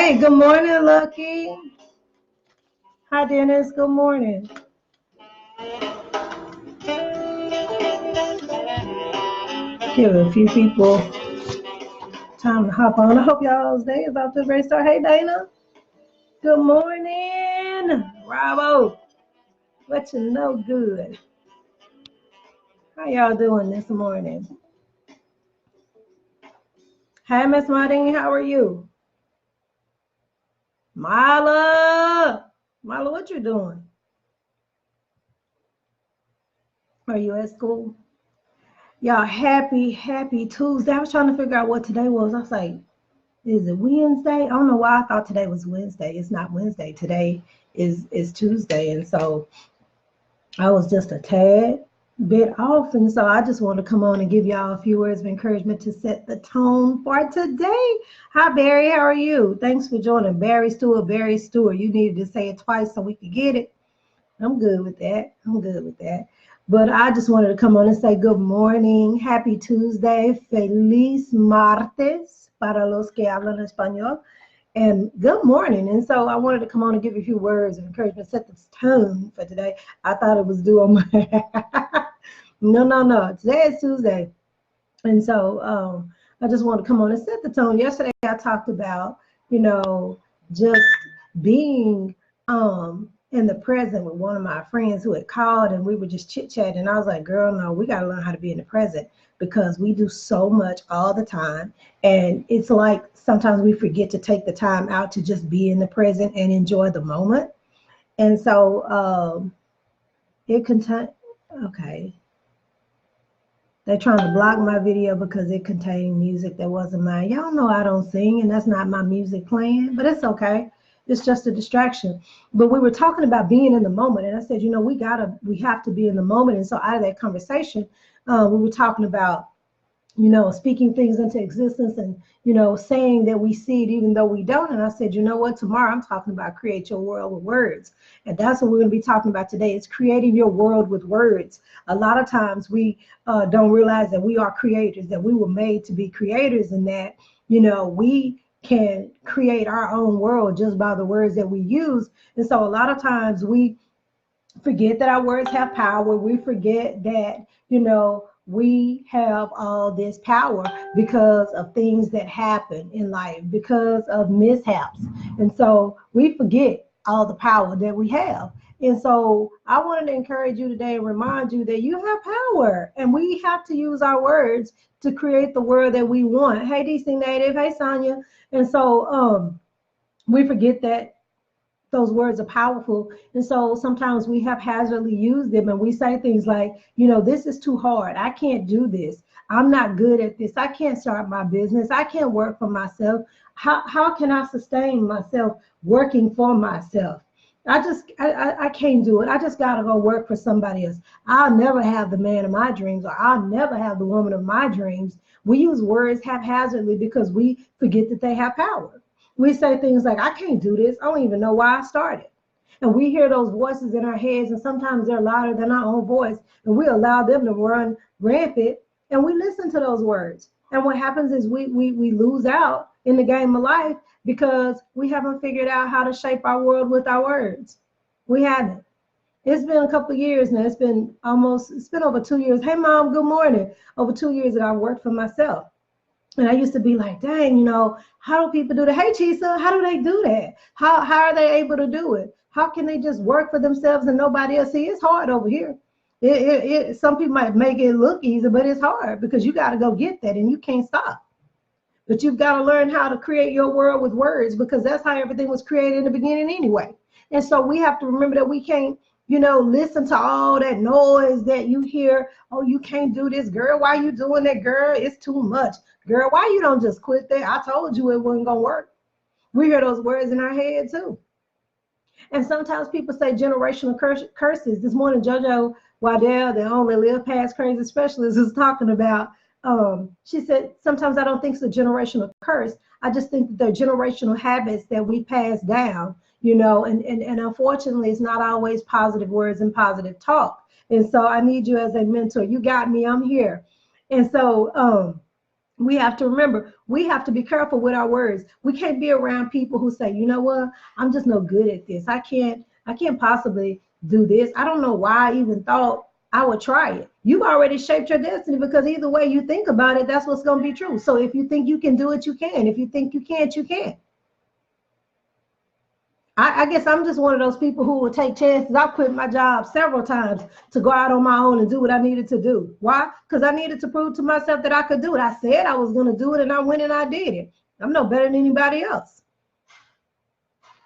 Hey, good morning, Lucky. Hi, Dennis. Good morning. Give a few people time to hop on. I hope y'all's day is off to a great start. Hey, Dana. Good morning. Bravo. What you know good? How y'all doing this morning? Hey, Miss Martine, how are you? Mila. Mila, what you doing? Are you at school? Y'all happy Tuesday. I was trying to figure out what today was. I was like, is it Wednesday? I don't know why I thought today was Wednesday. It's not Wednesday. Today is Tuesday. And so I was just a tad bit off. And so I just want to come on and give y'all a few words of encouragement to set the tone for today. Hi, Barry. How are you? Thanks for joining. Barry Stewart, Barry Stewart. You needed to say it twice so we could get it. I'm good with that. I'm good with that. But I just wanted to come on and say good morning. Happy Tuesday. Feliz martes para los que hablan español. And good morning. And so I wanted to come on and give you a few words of encouragement, set this tone for today. I thought it was due on my no. Today is Tuesday. And so I just want to come on and set the tone. Yesterday I talked about, just being in the present with one of my friends who had called, and we were just chit-chatting. And I was like, girl, no, we got to learn how to be in the present because we do so much all the time. And it's like sometimes we forget to take the time out to just be in the present and enjoy the moment. And so okay. They're trying to block my video because it contained music that wasn't mine. Y'all know I don't sing, and that's not my music playing, but it's okay. It's just a distraction. But we were talking about being in the moment, and I said, we have to be in the moment. And so out of that conversation, we were talking about, speaking things into existence and, saying that we see it even though we don't. And I said, you know what, tomorrow I'm talking about create your world with words. And that's what we're going to be talking about today. It's creating your world with words. A lot of times we don't realize that we are creators, that we were made to be creators, and that, we can create our own world just by the words that we use. And so a lot of times we forget that our words have power. We forget that, we have all this power because of things that happen in life, because of mishaps. And so we forget all the power that we have. And so I wanted to encourage you today and remind you that you have power, and we have to use our words to create the world that we want. Hey, DC Native. Hey, Sonia. And so we forget that those words are powerful. And so sometimes we haphazardly use them, and we say things like, this is too hard. I can't do this. I'm not good at this. I can't start my business. I can't work for myself. How can I sustain myself working for myself? I can't do it. I just got to go work for somebody else. I'll never have the man of my dreams, or I'll never have the woman of my dreams. We use words haphazardly because we forget that they have power. We say things like, I can't do this. I don't even know why I started. And we hear those voices in our heads, and sometimes they're louder than our own voice, and we allow them to run rampant, and we listen to those words. And what happens is we lose out in the game of life because we haven't figured out how to shape our world with our words. We haven't. It's been a couple of years now. It's been over 2 years. Hey, Mom, good morning. Over 2 years that I worked for myself. And I used to be like, dang, how do people do that? Hey, Chisa, how do they do that? How are they able to do it? How can they just work for themselves and nobody else? See, it's hard over here. Some people might make it look easy, but it's hard because you got to go get that, and you can't stop. But you've got to learn how to create your world with words, because that's how everything was created in the beginning anyway. And so we have to remember that we can't, listen to all that noise that you hear. Oh, you can't do this, girl. Why you doing that, girl? It's too much. Girl, why you don't just quit that? I told you it wasn't going to work. We hear those words in our head too. And sometimes people say generational curses. This morning, JoJo Waddell, the only Live Past Crazy specialist, is talking about, she said, sometimes I don't think it's a generational curse. I just think that they're generational habits that we pass down, and unfortunately, it's not always positive words and positive talk. And so I need you as a mentor. You got me, I'm here. And so We have to remember, we have to be careful with our words. We can't be around people who say, you know what, I'm just no good at this. I can't possibly do this. I don't know why I even thought I would try it. You've already shaped your destiny, because either way you think about it, that's what's going to be true. So if you think you can do it, you can. If you think you can't, you can't. I guess I'm just one of those people who will take chances. I quit my job several times to go out on my own and do what I needed to do. Why? Because I needed to prove to myself that I could do it. I said I was going to do it, and I went and I did it. I'm no better than anybody else.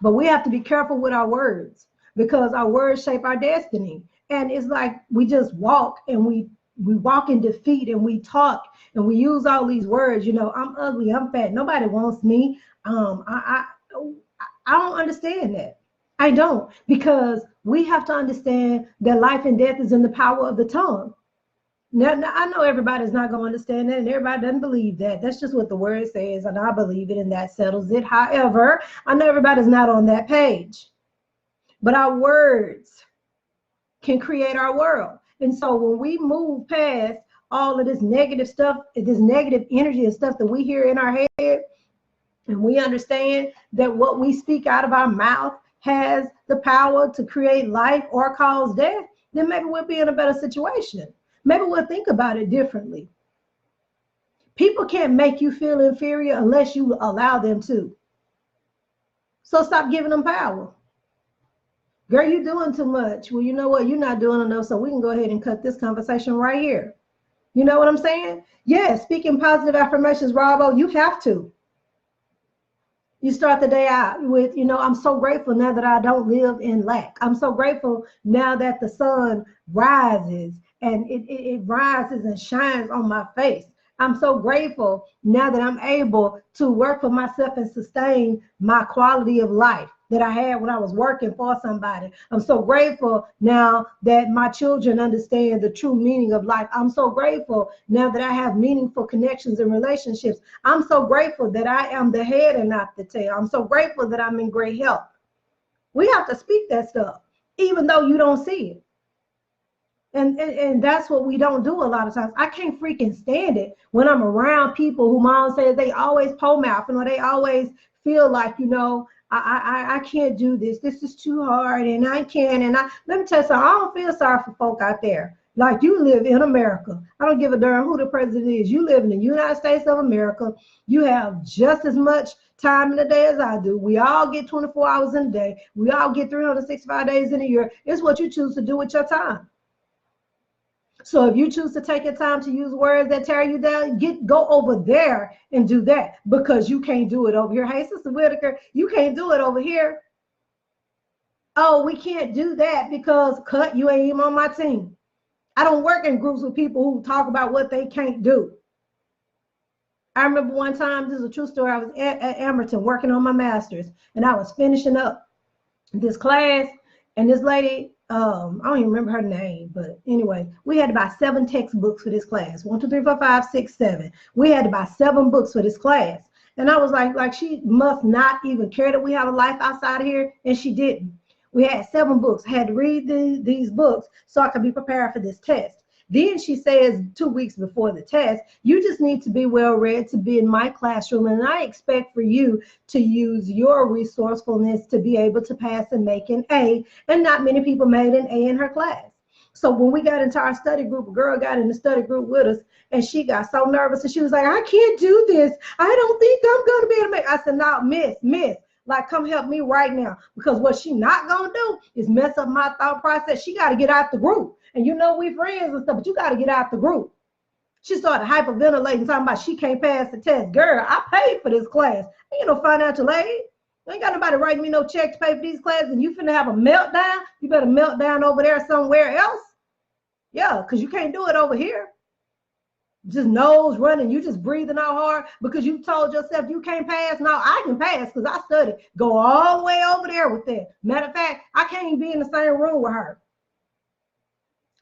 But we have to be careful with our words, because our words shape our destiny. And it's like we just walk, and we walk in defeat, and we talk and we use all these words. You know, I'm ugly, I'm fat, nobody wants me. I don't understand that. I don't, because we have to understand that life and death is in the power of the tongue. Now, I know everybody's not going to understand that, and everybody doesn't believe that. That's just what the word says, and I believe it, and that settles it. However, I know everybody's not on that page. But our words can create our world. And so when we move past all of this negative stuff, this negative energy and stuff that we hear in our head, and we understand that what we speak out of our mouth has the power to create life or cause death, then maybe we'll be in a better situation. Maybe we'll think about it differently. People can't make you feel inferior unless you allow them to. So stop giving them power. Girl, you're doing too much. Well, you know what? You're not doing enough, so we can go ahead and cut this conversation right here. You know what I'm saying? Yeah, speaking positive affirmations, Robo, you have to. You start the day out with, you know, I'm so grateful now that I don't live in lack. I'm so grateful now that the sun rises and it rises and shines on my face. I'm so grateful now that I'm able to work for myself and sustain my quality of life that I had when I was working for somebody. I'm so grateful now that my children understand the true meaning of life. I'm so grateful now that I have meaningful connections and relationships. I'm so grateful that I am the head and not the tail. I'm so grateful that I'm in great health. We have to speak that stuff, even though you don't see it. And that's what we don't do a lot of times. I can't freaking stand it when I'm around people who mom says they always pole mouth, or they always feel like, you know, I can't do this. This is too hard, and I can't. And let me tell you something. I don't feel sorry for folk out there. Like, you live in America. I don't give a darn who the president is. You live in the United States of America. You have just as much time in the day as I do. We all get 24 hours in a day. We all get 365 days in a year. It's what you choose to do with your time. So if you choose to take your time to use words that tear you down, go over there and do that, because you can't do it over here. Hey, Sister Whitaker, you can't do it over here. Oh, we can't do that because you ain't even on my team. I don't work in groups with people who talk about what they can't do. I remember one time, this is a true story, I was at Emerson working on my master's, and I was finishing up this class, and this lady, I don't even remember her name, but anyway, we had to buy 7 textbooks for this class. 1, 2, 3, 4, 5, 6, 7. We had to buy 7 books for this class. And I was like, she must not even care that we have a life outside of here. And she didn't. We had 7 books. I had to read these books so I could be prepared for this test. Then she says 2 weeks before the test, you just need to be well read to be in my classroom. And I expect for you to use your resourcefulness to be able to pass and make an A. And not many people made an A in her class. So when we got into our study group, a girl got in the study group with us, and she got so nervous, and she was like, I can't do this. I don't think I'm going to be able to make it. I said, no, miss. Like, come help me right now, because what she not going to do is mess up my thought process. She got to get out the group. And you know we friends and stuff, but you got to get out the group. She started hyperventilating, talking about she can't pass the test. Girl, I paid for this class. I ain't no financial aid. I ain't got nobody writing me no check to pay for these classes, and you finna have a meltdown? You better melt down over there somewhere else. Yeah, because you can't do it over here. Just nose running, you just breathing out hard because you told yourself you can't pass. No, I can pass because I studied. Go all the way over there with that. Matter of fact, I can't even be in the same room with her.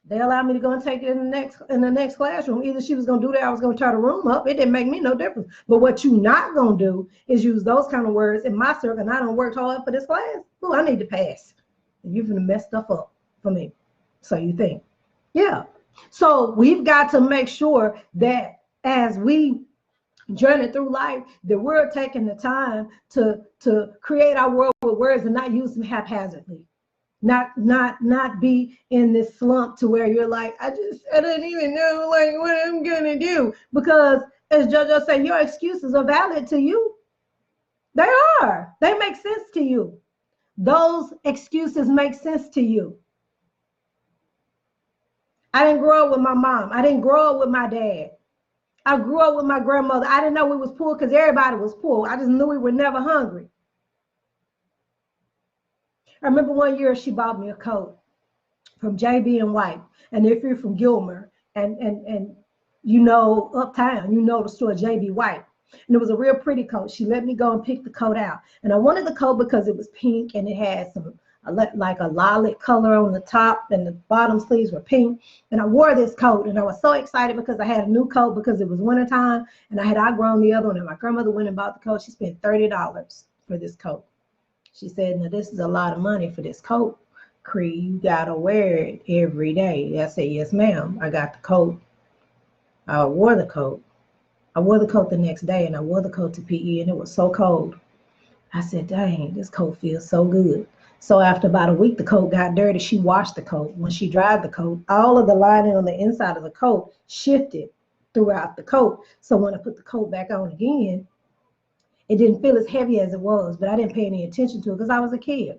They allowed me to go and take it in the next classroom. Either she was going to do that, I was going to turn the room up. It didn't make me no difference. But what you not going to do is use those kind of words in my circle. And I don't work hard for this class. Ooh, I need to pass. And you're going to mess stuff up for me. So you think. Yeah. So we've got to make sure that as we journey through life, that we're taking the time to create our world with words and not use them haphazardly. Not be in this slump to where you're like, I don't even know like what I'm gonna do. Because as JoJo said, your excuses are valid to you. They are. They make sense to you. Those excuses make sense to you. I didn't grow up with my mom. I didn't grow up with my dad. I grew up with my grandmother. I didn't know we was poor because everybody was poor. I just knew we were never hungry. I remember one year she bought me a coat from JB and White. And if you're from Gilmer and you know uptown, you know the store JB White. And it was a real pretty coat. She let me go and pick the coat out. And I wanted the coat because it was pink and it had some like a lilac color on the top, and the bottom sleeves were pink. And I wore this coat and I was so excited because I had a new coat because it was wintertime and I had outgrown the other one. And my grandmother went and bought the coat. She spent $30 for this coat. She said, now this is a lot of money for this coat, Cree. You gotta wear it every day. I said, yes, ma'am. I got the coat. I wore the coat. I wore the coat the next day, and I wore the coat to PE, and it was so cold. I said, dang, this coat feels so good. So after about a week, the coat got dirty. She washed the coat. When she dried the coat, all of the lining on the inside of the coat shifted throughout the coat. So when I put the coat back on again, it didn't feel as heavy as it was, but I didn't pay any attention to it because I was a kid.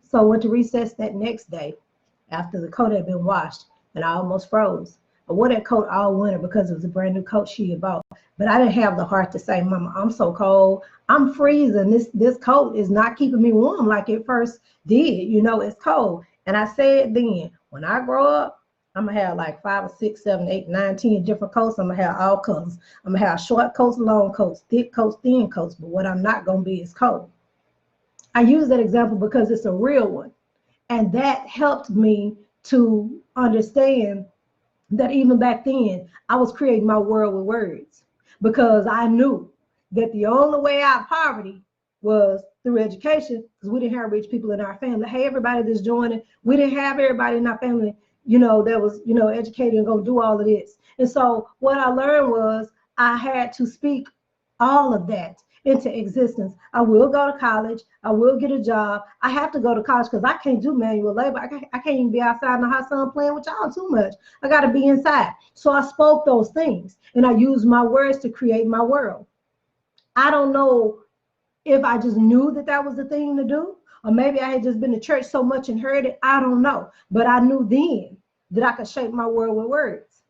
So I went to recess that next day after the coat had been washed, and I almost froze. I wore that coat all winter because it was a brand new coat she had bought. But I didn't have the heart to say, Mama, I'm so cold. I'm freezing. This coat is not keeping me warm like it first did. You know, it's cold. And I said then, when I grow up, I'm going to have like 5 or 6, 7, 8, 9, 10 different coats. I'm going to have all colors. I'm going to have short coats, long coats, thick coats, thin coats. But what I'm not going to be is cold. I use that example because it's a real one. And that helped me to understand that even back then, I was creating my world with words, because I knew that the only way out of poverty was through education, because we didn't have rich people in our family. Hey, everybody that's joining, we didn't have everybody in our family, that was, educated and go do all of this. And so what I learned was I had to speak all of that into existence. I will go to college. I will get a job. I have to go to college because I can't do manual labor. I can't even be outside in the hot sun playing with y'all too much. I got to be inside. So I spoke those things and I used my words to create my world. I don't know if I just knew that that was the thing to do, or maybe I had just been to church so much and heard it. I don't know. But I knew then that I could shape my world with words.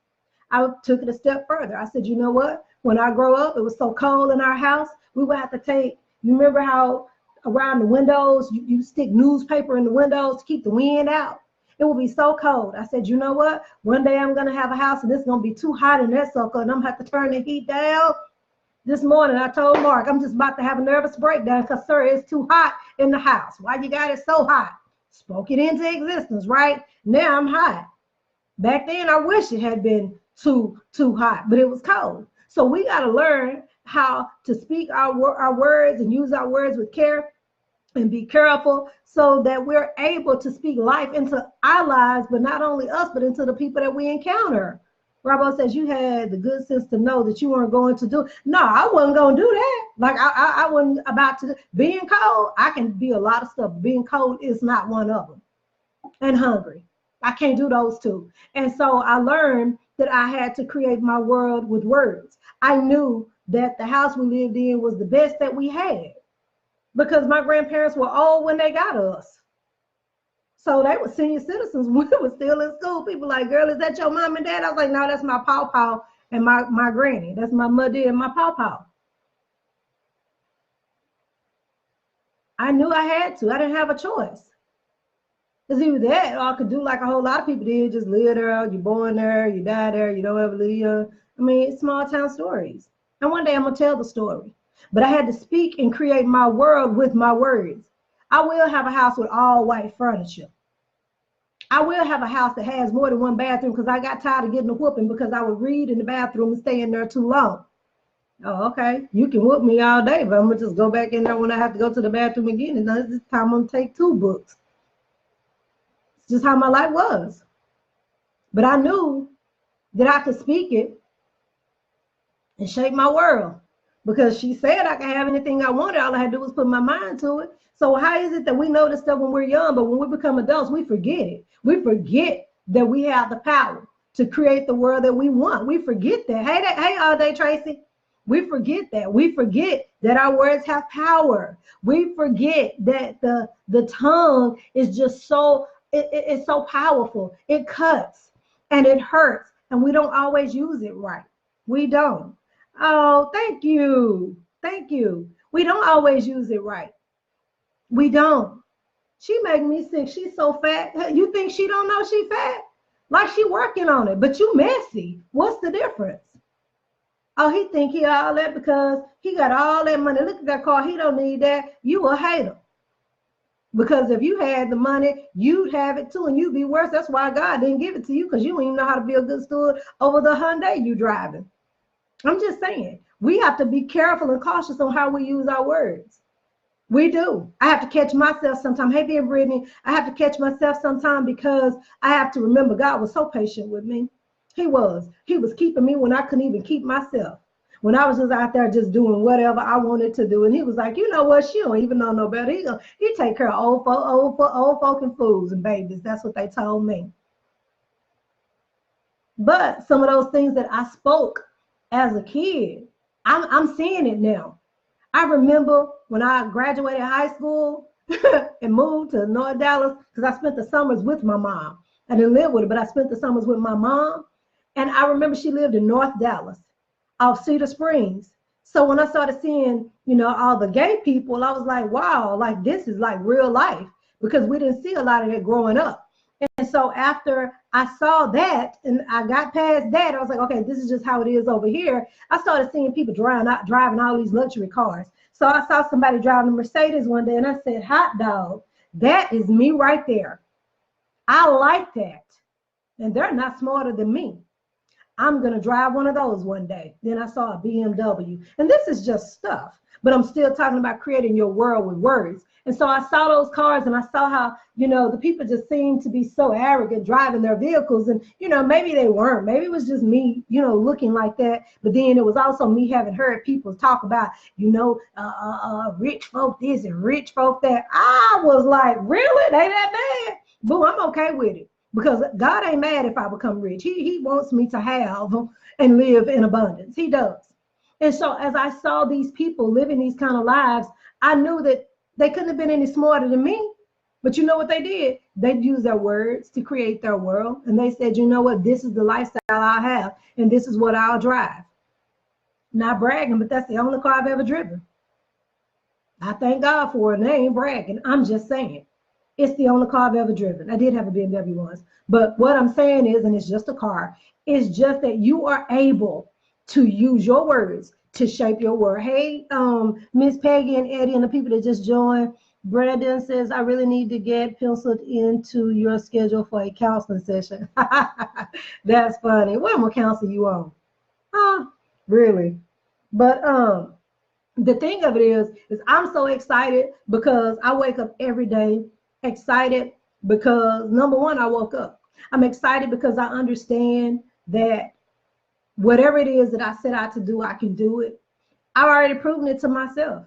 I took it a step further. I said, you know what? When I grow up, it was so cold in our house, we would have to take, you remember how around the windows, you stick newspaper in the windows to keep the wind out? It would be so cold. I said, you know what? One day I'm going to have a house and it's going to be too hot in that sucker and I'm going to have to turn the heat down. This morning, I told Mark, I'm just about to have a nervous breakdown because, sir, it's too hot in the house. Why you got it so hot? Spoke it into existence, right? Now I'm hot. Back then, I wish it had been too hot, but it was cold. So we got to learn how to speak our words and use our words with care and be careful so that we're able to speak life into our lives, but not only us, but into the people that we encounter. Robo says you had the good sense to know that you weren't going to do. No, I wasn't going to do that. Like I wasn't about to. Being cold, I can be a lot of stuff. Being cold is not one of them. And hungry. I can't do those two. And so I learned that I had to create my world with words. I knew that the house we lived in was the best that we had because my grandparents were old when they got us. So they were senior citizens when we were still in school. People like, girl, is that your mom and dad? I was like, no, that's my pawpaw and my granny. That's my mother and my pawpaw. I knew I had to. I didn't have a choice. It's either that or I could do like a whole lot of people did, just live there, you're born there, you die there, you don't ever leave. I mean, it's small town stories. And one day I'm going to tell the story. But I had to speak and create my world with my words. I will have a house with all white furniture. I will have a house that has more than one bathroom because I got tired of getting a whooping because I would read in the bathroom and stay in there too long. Oh, okay. You can whoop me all day, but I'm going to just go back in there when I have to go to the bathroom again. And this time I'm going to take 2 books. It's just how my life was. But I knew that I could speak it and shape my world. because she said I could have anything I wanted. All I had to do was put my mind to it. So how is it that we know this stuff when we're young, but when we become adults, we forget it? We forget that we have the power to create the world that we want. We forget that. Hey, all day, Tracy. We forget that. We forget that our words have power. We forget that the tongue is just so, it's so powerful. It cuts and it hurts, and we don't always use it right. We don't. Oh, thank you. Thank you. We don't always use it right. We don't. She make me sick. She's so fat. You think she don't know she fat? Like she working on it, but you messy. What's the difference? Oh, he think he all that because he got all that money. Look at that car. He don't need that. You a hater. Because if you had the money, you'd have it too, and you'd be worse. That's why God didn't give it to you, because you don't even know how to be a good steward over the Hyundai you driving. I'm just saying, we have to be careful and cautious on how we use our words. We do. I have to catch myself sometimes. Hey, dear Brittany, I have to catch myself sometimes because I have to remember God was so patient with me. He was. He was keeping me when I couldn't even keep myself. When I was just out there just doing whatever I wanted to do. And he was like, you know what? She don't even know no better. He take care of old folk and fools and babies. That's what they told me. But some of those things that I spoke as a kid, I'm seeing it now. I remember when I graduated high school and moved to North Dallas, because I spent the summers with my mom. I didn't live with her, but I spent the summers with my mom. And I remember she lived in North Dallas, off Cedar Springs. So when I started seeing, all the gay people, I was like, wow, like this is like real life, because we didn't see a lot of that growing up. And so after I saw that and I got past that, I was like, okay, this is just how it is over here. I started seeing people driving all these luxury cars. So I saw somebody driving a Mercedes one day and I said, hot dog, that is me right there. I like that. And they're not smarter than me. I'm going to drive one of those one day. Then I saw a BMW. And this is just stuff. But I'm still talking about creating your world with words. And so I saw those cars and I saw how, the people just seemed to be so arrogant driving their vehicles. And, maybe they weren't. Maybe it was just me, looking like that. But then it was also me having heard people talk about, rich folk this and rich folk that. I was like, really? They that bad? Boo, I'm okay with it. Because God ain't mad if I become rich. He wants me to have and live in abundance. He does. And so as I saw these people living these kind of lives, I knew that they couldn't have been any smarter than me. But you know what they did? They used their words to create their world. And they said, you know what? This is the lifestyle I'll have. And this is what I'll drive. Not bragging, but that's the only car I've ever driven. I thank God for it. And I ain't bragging. I'm just saying. It's the only car I've ever driven. I did have a BMW once. But what I'm saying is, and it's just a car, it's just that you are able to use your words to shape your world. Hey, Miss Peggy and Eddie and the people that just joined. Brandon says, I really need to get penciled into your schedule for a counseling session. That's funny. What am I counsel you on? Really? But the thing of it is I'm so excited because I wake up every day excited because, number one, I woke up. I'm excited because I understand that whatever it is that I set out to do, I can do it. I've already proven it to myself.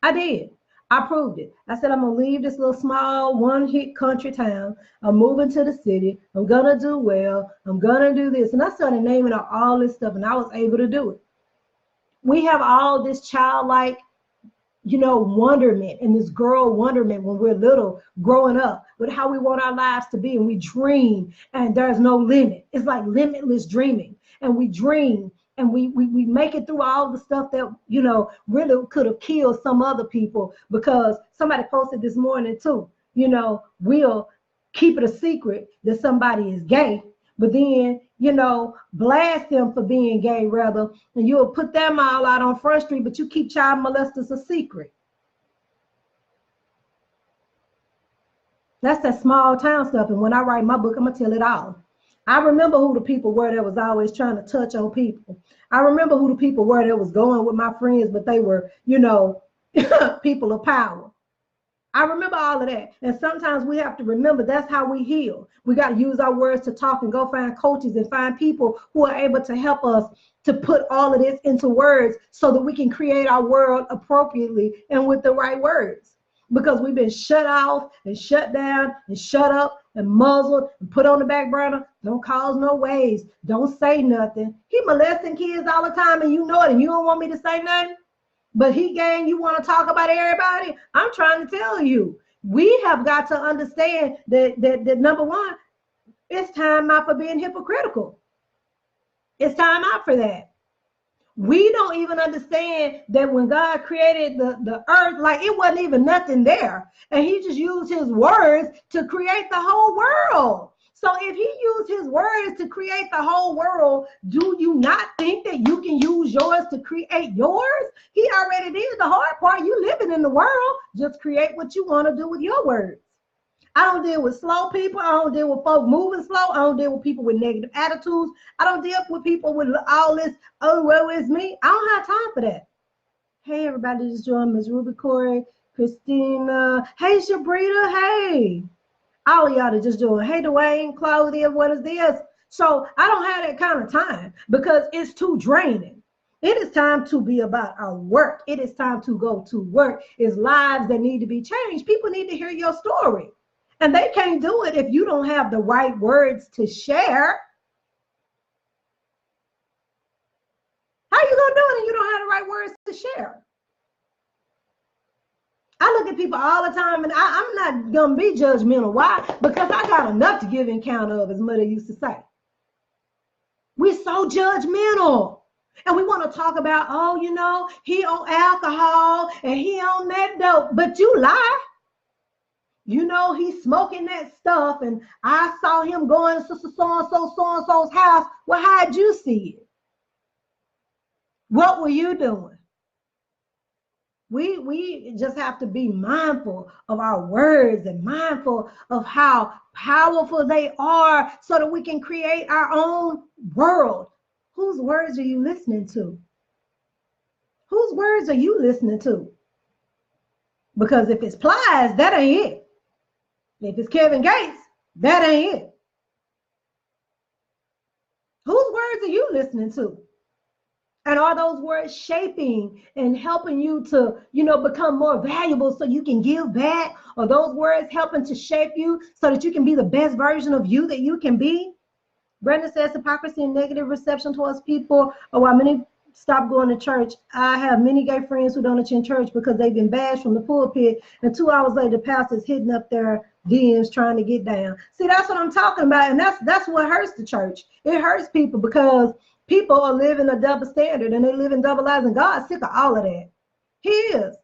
I did. I proved it. I said, I'm going to leave this little small one-hit country town. I'm moving to the city. I'm going to do well. I'm going to do this. And I started naming out all this stuff, and I was able to do it. We have all this childlike wonderment and this girl wonderment when we're little, growing up, with how we want our lives to be. And we dream and there's no limit. It's like limitless dreaming. And we dream and we make it through all the stuff that, really could have killed some other people, because somebody posted this morning too, we'll keep it a secret that somebody is gay, but then, blast them for being gay rather, and you'll put them all out on Front Street, but you keep child molesters a secret. That's that small town stuff. And when I write my book, I'm gonna tell it all. I remember who the people were that was always trying to touch on people. I remember who the people were that was going with my friends, but they were, people of power. I remember all of that. And sometimes we have to remember that's how we heal. We got to use our words to talk and go find coaches and find people who are able to help us to put all of this into words so that we can create our world appropriately and with the right words. Because we've been shut off and shut down and shut up and muzzled and put on the back burner. Don't cause no waves. Don't say nothing. He molesting kids all the time and you know it and you don't want me to say nothing? But he gang, you want to talk about everybody? I'm trying to tell you, we have got to understand that number one, it's time out for being hypocritical. It's time out for that. We don't even understand that when God created the earth, like it wasn't even nothing there. And he just used his words to create the whole world. So if he used his words to create the whole world, do you not think that you can use yours to create yours? He already did the hard part. You living in the world. Just create what you want to do with your words. I don't deal with slow people. I don't deal with folk moving slow. I don't deal with people with negative attitudes. I don't deal with people with all this, oh, woe is me. I don't have time for that. Hey, everybody, just joined Ms. Ruby, Corey, Christina. Hey, Shabrita. Hey. All of y'all that just doing, hey, Dwayne, Claudia, what is this? So I don't have that kind of time because it's too draining. It is time to be about our work. It is time to go to work. It's lives that need to be changed. People need to hear your story. And they can't do it if you don't have the right words to share. How you gonna do it if you don't have the right words to share? I look at people all the time and I'm not gonna be judgmental. Why? Because I got enough to give account of, as Mother used to say. We're so judgmental. And we want to talk about, oh, you know, he on alcohol and he on that dope, but you lie. You know, he's smoking that stuff and I saw him going to so-and-so's house. Well, how'd you see it? What were you doing? We just have to be mindful of our words and mindful of how powerful they are so that we can create our own world. Whose words are you listening to? Whose words are you listening to? Because if it's Plies, that ain't it. If it's Kevin Gates, that ain't it. Whose words are you listening to? And are those words shaping and helping you to, you know, become more valuable so you can give back? Are those words helping to shape you so that you can be the best version of you that you can be? Brenda says hypocrisy and negative reception towards people are why many stop going to church. I have many gay friends who don't attend church because they've been bashed from the pulpit, and 2 hours later, the pastor's hitting up their DMs trying to get down. See, that's what I'm talking about, and that's what hurts the church. It hurts people because people are living a double standard and they live in double lives, and God's sick of all of that. He is.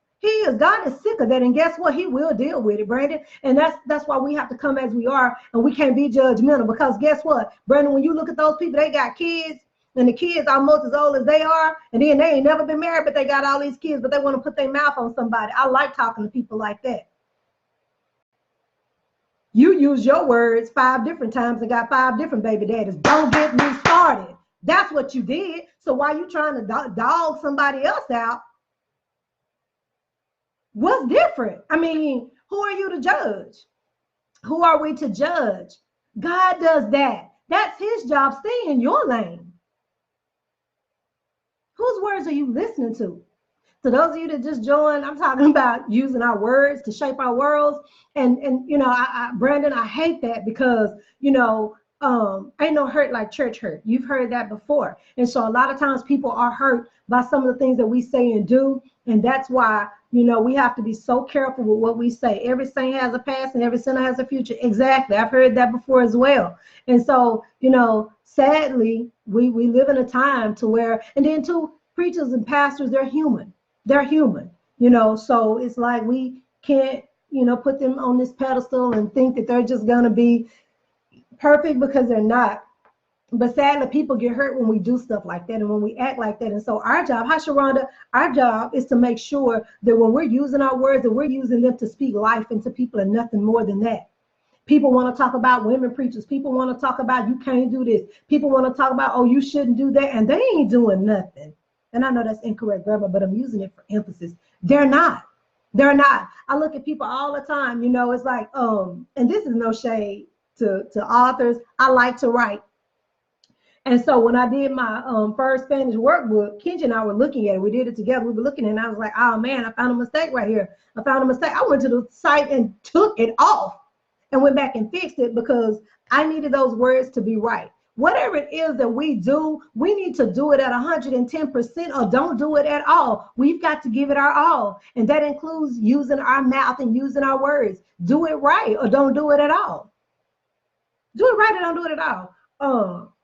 God is sick of that, and guess what? He will deal with it, Brandon. And that's why we have to come as we are, and we can't be judgmental, because guess what, Brandon? When you look at those people, they got kids, and the kids almost as old as they are, and then they ain't never been married, but they got all these kids, but they want to put their mouth on somebody. I like talking to people like that. You use your words 5 different times and got 5 different baby daddies. Don't get me started. That's what you did. So why you trying to dog somebody else out? What's different? I mean, who are you to judge? Who are we to judge? God does that. That's his job. Stay in your lane. Whose words are you listening to? So those of you that just joined, I'm talking about using our words to shape our worlds. And you know, Brandon, I hate that because, you know, ain't no hurt like church hurt. You've heard that before. And so a lot of times people are hurt by some of the things that we say and do. And that's why, you know, we have to be so careful with what we say. Every saint has a past and every sinner has a future. Exactly. I've heard that before as well. And so, you know, sadly, we live in a time to where, and then too, preachers and pastors, they're human. They're human, you know, so it's like we can't, you know, put them on this pedestal and think that they're just going to be perfect, because they're not. But sadly, people get hurt when we do stuff like that and when we act like that. And so our job, hi, Sharonda, our job is to make sure that when we're using our words, that we're using them to speak life into people and nothing more than that. People want to talk about women preachers. People want to talk about you can't do this. People want to talk about, oh, you shouldn't do that. And they ain't doing nothing. And I know that's incorrect grammar, but I'm using it for emphasis. They're not. They're not. I look at people all the time, you know, it's like, and this is no shade to authors. I like to write. And so when I did my first Spanish workbook, Kenji and I were looking at it. We did it together. We were looking at it, and I was like, oh man, I found a mistake right here. I found a mistake. I went to the site and took it off and went back and fixed it because I needed those words to be right. Whatever it is that we do, we need to do it at 110% or don't do it at all. We've got to give it our all. And that includes using our mouth and using our words. Do it right or don't do it at all. Do it right or don't do it at all.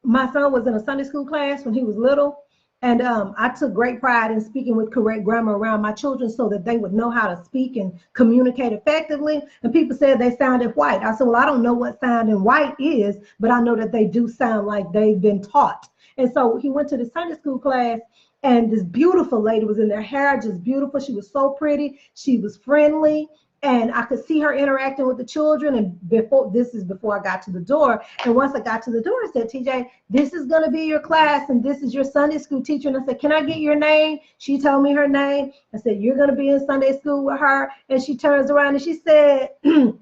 My son was in a Sunday school class when he was little, and I took great pride in speaking with correct grammar around my children so that they would know how to speak and communicate effectively. And people said they sounded white. I said, well, I don't know what sounding white is, but I know that they do sound like they've been taught. And so he went to the Sunday school class, and this beautiful lady was in there, hair just beautiful. She was so pretty. She was friendly. And I could see her interacting with the children. And before I got to the door. And once I got to the door, I said, TJ, this is going to be your class. And this is your Sunday school teacher. And I said, can I get your name? She told me her name. I said, you're going to be in Sunday school with her. And she turns around and she said, who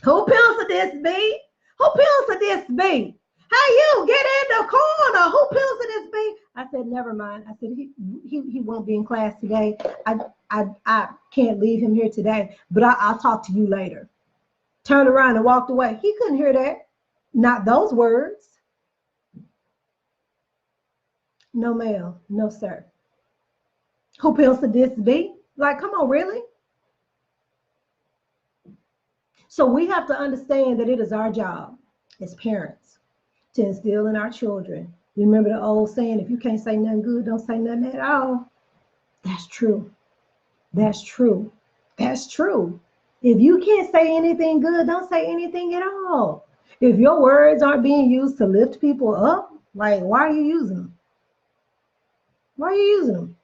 penciled this be? Who penciled this be? Hey, you get in the corner. Who penciled this be? I said, never mind. I said, he won't be in class today. I can't leave him here today, but I'll talk to you later. Turned around and walked away. He couldn't hear that. Not those words. No, ma'am. No, sir. Who penciled this be? Like, come on, really? So we have to understand that it is our job as parents to instill in our children. You remember the old saying, if you can't say nothing good, don't say nothing at all. That's true. That's true. That's true. If you can't say anything good, don't say anything at all. If your words aren't being used to lift people up, like, why are you using them? Why are you using them?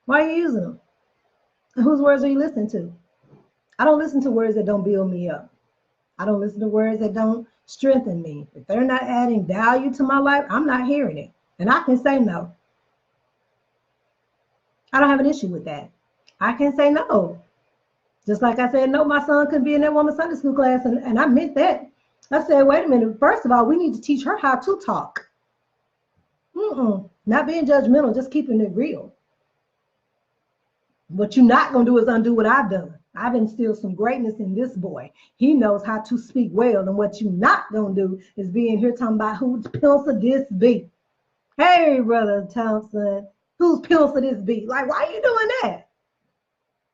Why are you using them? And whose words are you listening to? I don't listen to words that don't build me up. I don't listen to words that don't strengthen me. If they're not adding value to my life, I'm not hearing it. And I can say no. I don't have an issue with that. I can say no. Just like I said, no, my son couldn't be in that woman's Sunday school class. And I meant that. I said, wait a minute. First of all, we need to teach her how to talk. Not being judgmental, just keeping it real. What you're not going to do is undo what I've done. I've instilled some greatness in this boy. He knows how to speak well. And what you're not going to do is be in here talking about whose pencil this be. Hey, Brother Thompson, whose pencil this be? Like, why are you doing that?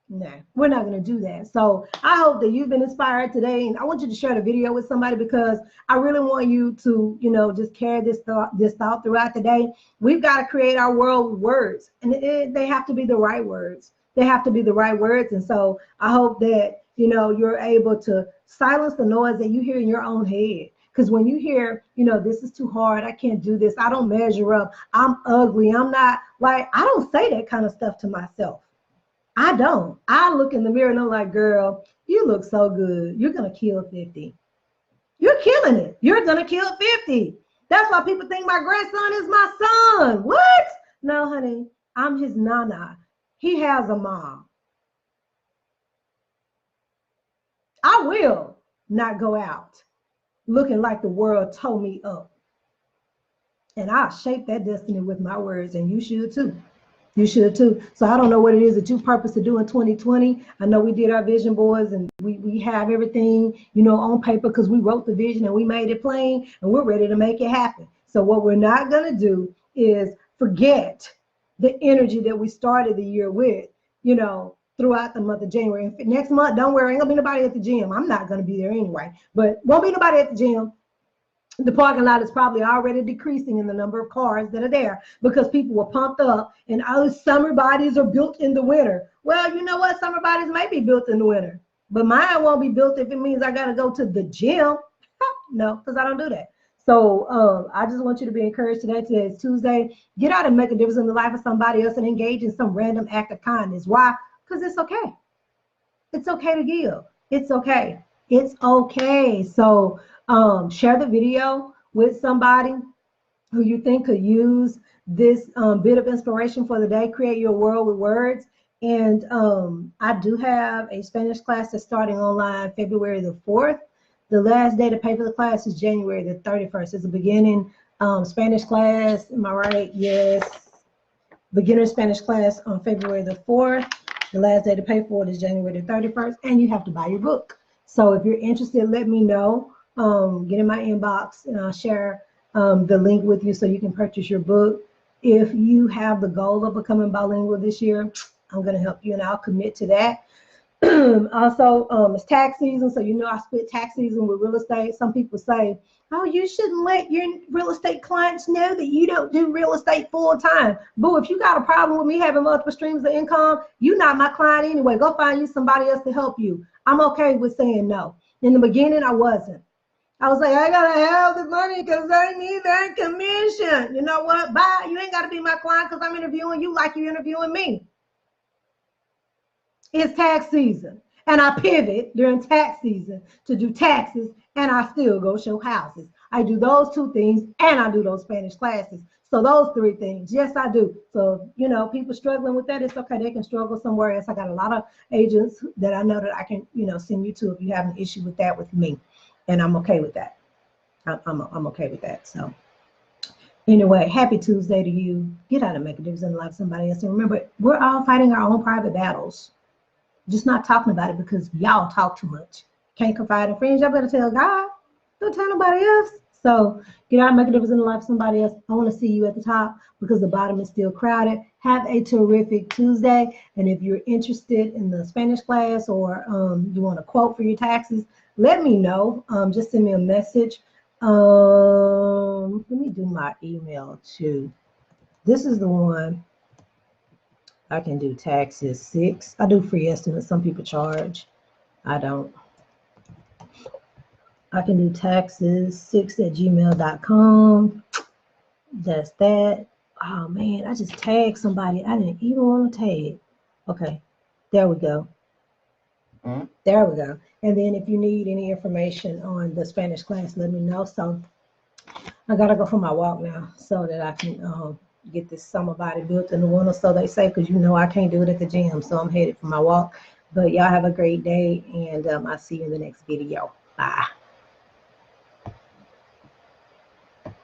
Nah, we're not going to do that. So I hope that you've been inspired today. And I want you to share the video with somebody because I really want you to, just carry this thought throughout the day. We've got to create our world with words. And they have to be the right words. They have to be the right words. And so I hope that, you're able to silence the noise that you hear in your own head. Because when you hear, this is too hard, I can't do this, I don't measure up, I'm ugly, I'm not, like, I don't say that kind of stuff to myself. I don't. I look in the mirror and I'm like, girl, you look so good. You're going to kill 50. You're killing it. You're going to kill 50. That's why people think my grandson is my son. What? No, honey, I'm his nana. He has a mom. I will not go out looking like the world tore me up. And I'll shape that destiny with my words, and you should too. You should too. So I don't know what it is that you purpose to do in 2020. I know we did our vision boards and we have everything, on paper because we wrote the vision and we made it plain and we're ready to make it happen. So what we're not going to do is forget the energy that we started the year with, throughout the month of January. And next month, don't worry, ain't gonna be nobody at the gym. I'm not gonna be there anyway, but won't be nobody at the gym. The parking lot is probably already decreasing in the number of cars that are there because people were pumped up and all summer bodies are built in the winter. Well, you know what? Summer bodies may be built in the winter, but mine won't be built if it means I got to go to the gym. No, because I don't do that. So I just want you to be encouraged today. Today is Tuesday. Get out and make a difference in the life of somebody else and engage in some random act of kindness. Why? Because it's okay. It's okay to give. It's okay. It's okay. So share the video with somebody who you think could use this bit of inspiration for the day. Create your world with words. And I do have a Spanish class that's starting online February the 4th. The last day to pay for the class is January the 31st. It's a beginning Spanish class. Am I right? Yes. Beginner Spanish class on February the 4th. The last day to pay for it is January the 31st, and you have to buy your book. So if you're interested, let me know. Get in my inbox, and I'll share the link with you so you can purchase your book. If you have the goal of becoming bilingual this year, I'm going to help you, and I'll commit to that. Also, it's tax season, so you know I split tax season with real estate. Some people say, oh, you shouldn't let your real estate clients know that you don't do real estate full time. Boo, if you got a problem with me having multiple streams of income, you're not my client anyway. Go find you somebody else to help you. I'm okay with saying no. In the beginning, I wasn't. I was like, I gotta have the money because I need that commission. You know what? Bye. You ain't gotta be my client because I'm interviewing you like you're interviewing me. It's tax season, and I pivot during tax season to do taxes, and I still go show houses. I do those two things, and I do those Spanish classes. So those three things, yes, I do. So, you know, people struggling with that, it's okay. They can struggle somewhere else. I got a lot of agents that I know that I can, you know, send you to if you have an issue with that with me, and I'm okay with that. I'm okay with that. So anyway, happy Tuesday to you. Get out and make a difference in the life of somebody else. And remember, we're all fighting our own private battles. Just not talking about it because y'all talk too much. Can't confide in friends. Y'all better tell God. Don't tell nobody else. So get out and make a difference in the life of somebody else. I want to see you at the top because the bottom is still crowded. Have a terrific Tuesday. And if you're interested in the Spanish class or you want a quote for your taxes, let me know. Just send me a message. Let me do my email too. This is the one. I can do taxes 6. I do free estimates. Some people charge. I don't. I can do taxes 6@gmail.com. That's that. Oh man, I just tagged somebody I didn't even want to tag. Okay, there we go. There we go. And then if you need any information on the Spanish class, let me know. So I gotta go for my walk now so that I can get this summer body built in the winter, so they say, because you know I can't do it at the gym. So I'm headed for my walk. But y'all have a great day, and I'll see you in the next video. Bye.